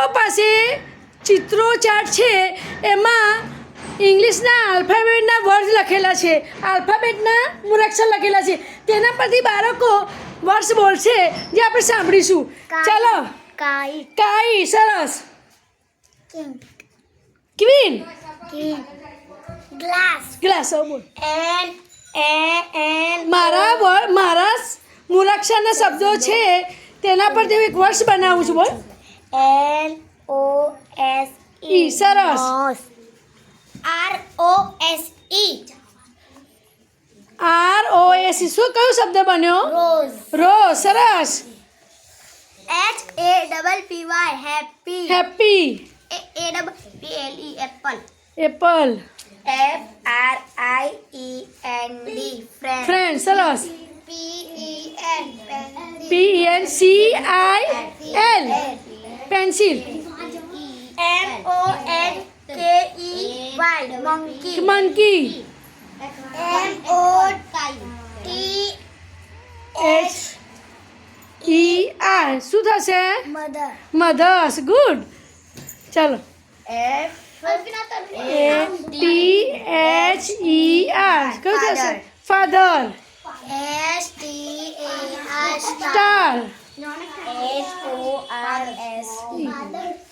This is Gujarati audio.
પાસે ચિત્રો ચાર્ટ છે એમાં ઇંગ્લિશના આલ્ફાબેટના વર્ડ લખેલા છે, આલ્ફાબેટના મૂળાક્ષર લખેલા છે. તેના પરથી બાળકો વર્ડ્સ બોલશે જે આપણે સાંભળીશું. ચાલો. કાઈ. સરસ. ક્વીન. ગ્લાસ. બોલ. મારા મૂળાક્ષરના શબ્દો છે તેના પર હું એક વર્ડ્સ બનાવું છું. બોલ. LOSE. સરસ. ROSE. શું કયો શબ્દ બન્યો? રોઝ. સરસ. HAPPY. Happy. APPLE. Apple. Apple. FRIEND. Friend. સરસ. PENCIL. Pencil. MONKEY. Monkey. MOTHER. શું થશે? મધર્સ. ગુડ. ચાલો. FATHER. કયું થશે? ફાધર. STAR. સ્ટાર. SORSE.